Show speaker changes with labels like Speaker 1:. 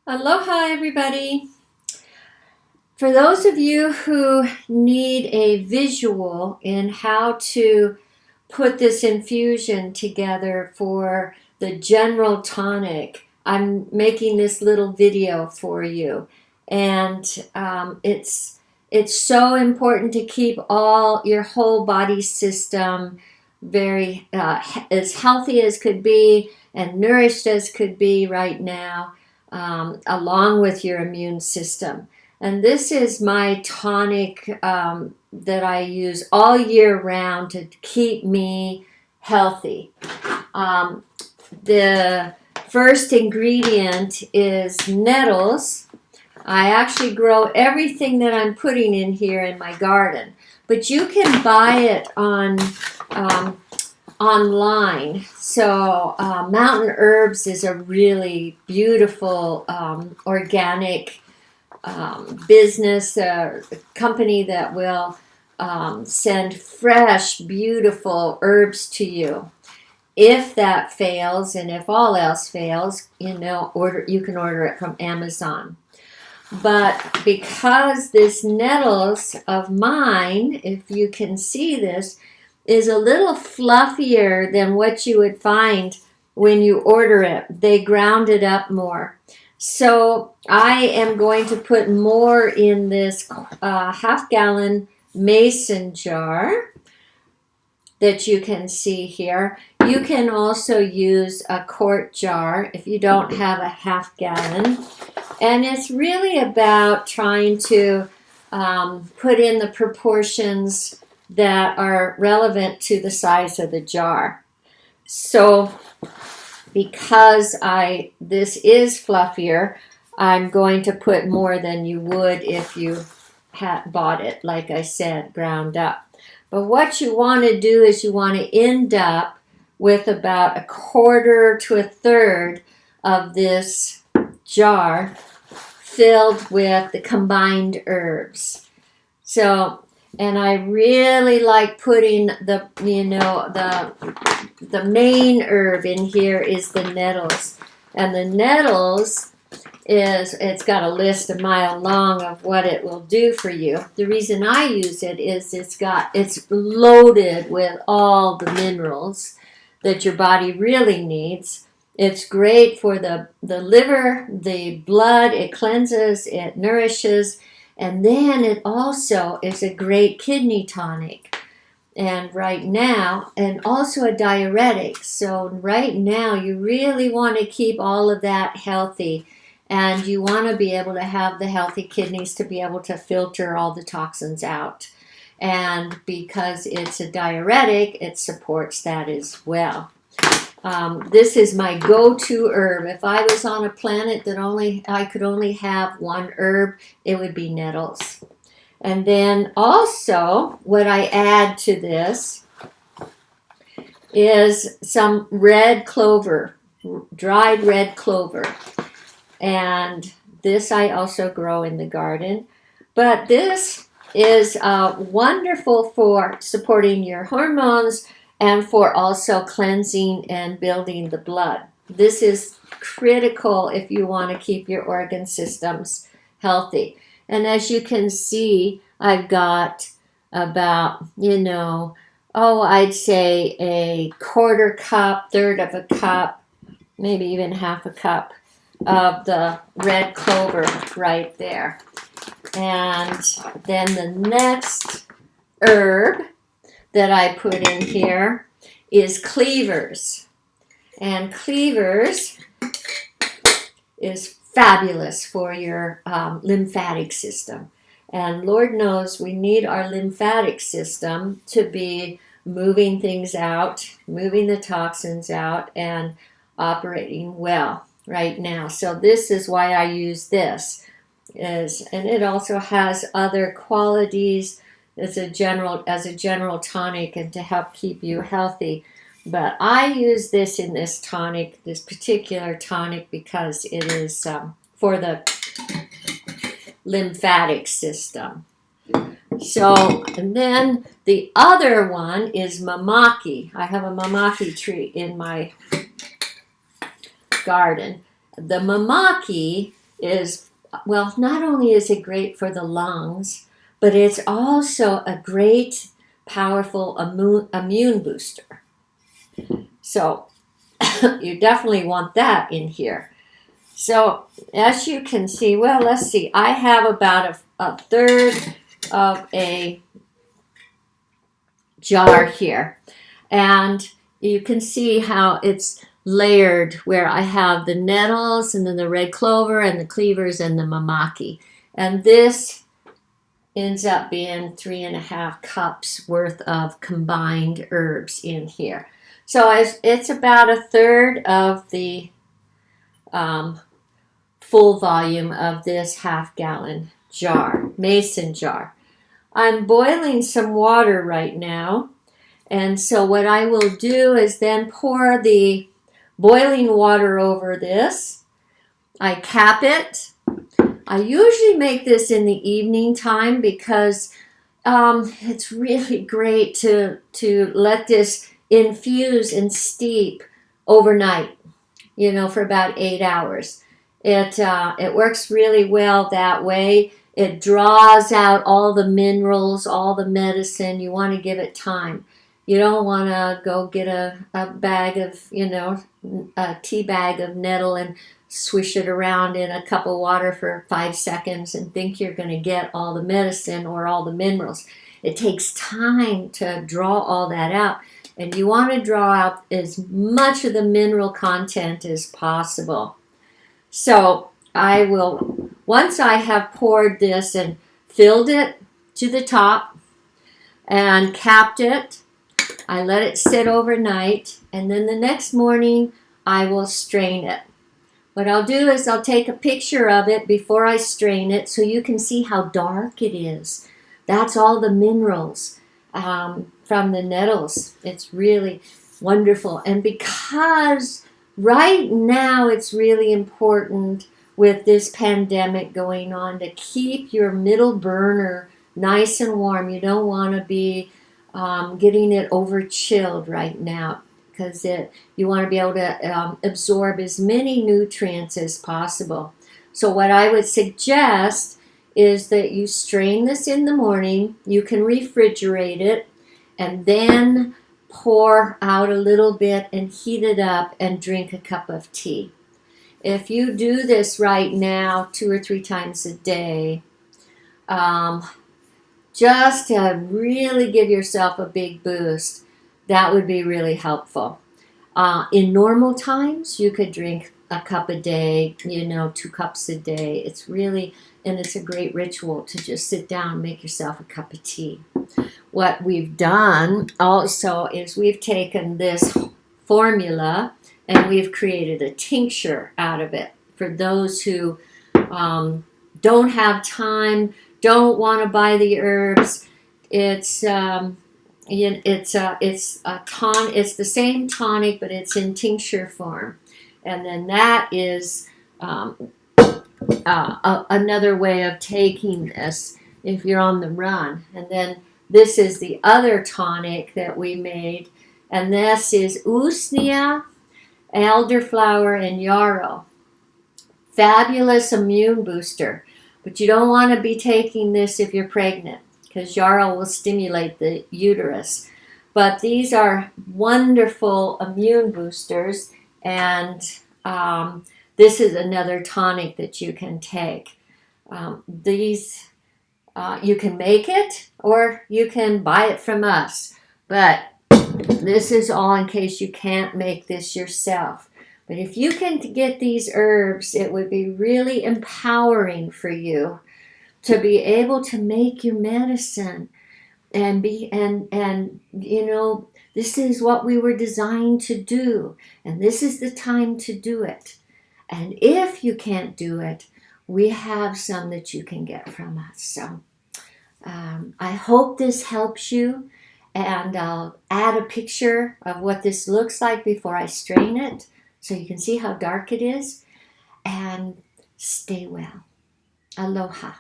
Speaker 1: Aloha, everybody. For those of you who need a visual in how to put this infusion together for the general tonic, I'm making this little video for you. And it's so important to keep your whole body system very as healthy as could be and nourished as could be right now, along with your immune system. And this is my tonic that I use all year round to keep me healthy. Um, the first ingredient is nettles. I actually grow everything that I'm putting in here in my garden, but you can buy it um, online. So Mountain Herbs is a really beautiful organic business, company that will send fresh, beautiful herbs to you. If that fails, and if all else fails, you can order it from Amazon. But because this nettles of mine, if you can see this, is a little fluffier than what you would find when you order it. They ground it up more. So I am going to put more in this half-gallon mason jar that you can see here. You can also use a quart jar if you don't have a half-gallon. And it's really about trying to put in the proportions that are relevant to the size of the jar. So because this is fluffier, I'm going to put more than you would if you had bought it, like I said, ground up. But what you want to do is you want to end up with about a quarter to a third of this jar filled with the combined herbs. So, and I really like putting the main herb in here is the nettles. And the nettles it's got a list a mile long of what it will do for you. The reason I use it is it's loaded with all the minerals that your body really needs. It's great for the liver, the blood. It cleanses, it nourishes, and then it also is a great kidney tonic. And right now, and also a diuretic. So right now, you really want to keep all of that healthy. And you want to be able to have the healthy kidneys to be able to filter all the toxins out. And because it's a diuretic, it supports that as well. This is my go-to herb. If I was on a planet that I could only have one herb, it would be nettles. And then also, what I add to this is some red clover, dried red clover. And this I also grow in the garden. But this is wonderful for supporting your hormones and for also cleansing and building the blood. This is critical if you want to keep your organ systems healthy. And as you can see, I've got about, I'd say a quarter cup, third of a cup, maybe even half a cup of the red clover right there. And then the next herb that I put in here is cleavers. And cleavers is fabulous for your lymphatic system. And Lord knows we need our lymphatic system to be moving things out, moving the toxins out, and operating well right now. So this is why I use this. And it also has other qualities as a general tonic and to help keep you healthy. But I use this in this tonic, this particular tonic, because it is for the lymphatic system. So, and then the other one is mamaki. I have a mamaki tree in my garden. The mamaki is, well, not only is it great for the lungs, but it's also a great, powerful immune booster. So you definitely want that in here. So as you can see, well, let's see. I have about a third of a jar here. And you can see how it's layered, where I have the nettles and then the red clover and the cleavers and the mamaki. And this ends up being 3.5 cups worth of combined herbs in here. So it's about a third of the full volume of this half-gallon jar, mason jar. I'm boiling some water right now, and so what I will do is then pour the boiling water over this. I cap it. I usually make this in the evening time because it's really great to let this infuse and steep overnight, for about 8 hours. It works really well that way. It draws out all the minerals, all the medicine. You want to give it time. You don't want to go get a bag of, a tea bag of nettle and swish it around in a cup of water for 5 seconds and think you're going to get all the medicine or all the minerals. It takes time to draw all that out. And you want to draw out as much of the mineral content as possible. So I will, once I have poured this and filled it to the top and capped it, I let it sit overnight, and then the next morning I will strain it. What I'll do is I'll take a picture of it before I strain it so you can see how dark it is. That's all the minerals from the nettles. It's really wonderful. And because right now it's really important with this pandemic going on to keep your middle burner nice and warm. You don't want to be getting it over chilled right now, because you want to be able to absorb as many nutrients as possible. So what I would suggest is that you strain this in the morning. You can refrigerate it and then pour out a little bit and heat it up and drink a cup of tea. If you do this right now 2 or 3 times a day, just to really give yourself a big boost, that would be really helpful. In normal times, you could drink a cup a day, 2 cups a day. It's really, and it's a great ritual to just sit down and make yourself a cup of tea. What we've done also is we've taken this formula and we've created a tincture out of it for those who don't have time, don't want to buy the herbs. It's the same tonic, but it's in tincture form. And then that is another way of taking this if you're on the run. And then this is the other tonic that we made, and this is usnea, elderflower, and yarrow. Fabulous immune booster. But you don't want to be taking this if you're pregnant, because yarrow will stimulate the uterus. But these are wonderful immune boosters, and this is another tonic that you can take. These you can make it or you can buy it from us. But this is all in case you can't make this yourself. But if you can get these herbs, it would be really empowering for you to be able to make your medicine and this is what we were designed to do, and this is the time to do it. And if you can't do it, we have some that you can get from us. So I hope this helps you, and I'll add a picture of what this looks like before I strain it, so you can see how dark it is. And stay well. Aloha.